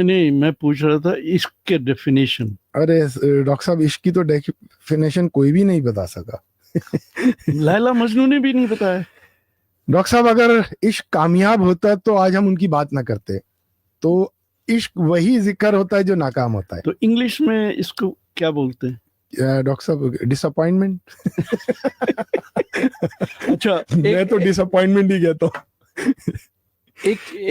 نہیں میں پوچھ رہا تھا عشق کے ڈیفینیشن. ارے ڈاکٹر صاحب عشق کی تو ڈیفینیشن کوئی بھی نہیں بتا سکا. لیلا مجنوں نے بھی نہیں بتایا. ڈاکٹر صاحب اگر عشق کامیاب ہوتا تو آج ہم ان کی بات نہ کرتے. تو عشق وہی ذکر ہوتا ہے جو ناکام ہوتا ہے. تو انگلش میں اس کو کیا بولتے ہیں ڈاکٹر صاحب ڈس اپوائنٹمنٹ. اچھا میں تو ڈس اپوائنٹمنٹ ہی کہتا ہوں.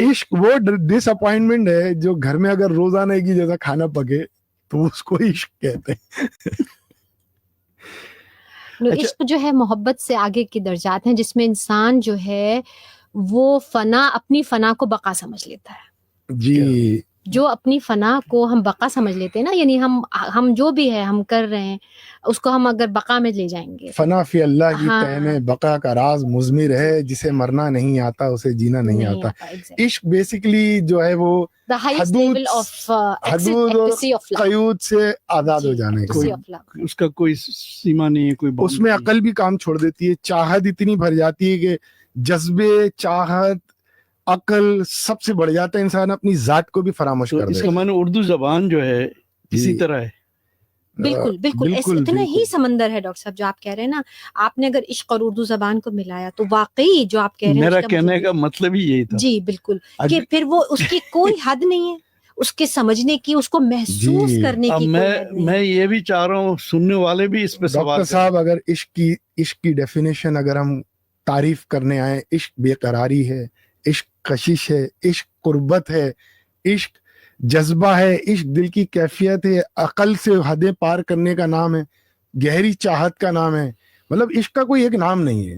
عشق وہ ڈس اپوائنٹمنٹ ہے جو گھر میں اگر روزانہ ایک ہی جیسا کھانا پکے تو اس کو عشق کہتے ہیں. عشق جو ہے محبت سے آگے کے درجات ہیں جس میں انسان جو ہے وہ فنا اپنی فنا کو بقا سمجھ لیتا ہے. جی جو اپنی فنا کو ہم بقا سمجھ لیتے ہیں نا، یعنی ہم جو بھی ہے ہم کر رہے ہیں اس کو ہم اگر بقا میں لے جائیں گے. فنا فی اللہ کی تہ میں بقا کا راز مضمر ہے، جسے مرنا نہیں آتا اسے جینا نہیں آتا. عشق بیسیکلی جو ہے وہ حدود اور قیود سے آزاد ہو جانے کا، اس کا کوئی سیما نہیں ہے، کوئی اس میں عقل بھی کام چھوڑ دیتی ہے. چاہت اتنی بھر جاتی ہے کہ جذبے، چاہت، عقل سب سے بڑھ جاتا ہے، انسان اپنی ذات کو بھی فراموش کر دیتا ہے. اس کا معنی اردو زبان جو ہے اسی طرح ہے. بالکل بالکل اتنا ہی سمندر ہے ڈاکٹر صاحب جو آپ کہہ رہے ہیں نا. آپ نے اگر عشق اور اردو زبان کو ملایا تو واقعی جو آپ کہہ رہے ہیں میرا کہنے کا مطلب ہی یہی تھا. جی بالکل، کہ پھر وہ اس کی کوئی حد نہیں ہے، اس کے سمجھنے کی، اس کو محسوس کرنے کی. میں یہ بھی چاہ رہا ہوں سننے والے بھی اس پہ سوال. ڈاکٹر صاحب اگر عشق کی ڈیفینیشن اگر ہم تعریف کرنے آئے، عشق بے قراری ہے، عشق کشش ہے، عشق قربت ہے، عشق جذبہ ہے، عشق دل کی کیفیت ہے، عقل سے حدیں پار کرنے کا نام ہے، گہری چاہت کا نام ہے. مطلب عشق کا کوئی ایک نام نہیں ہے.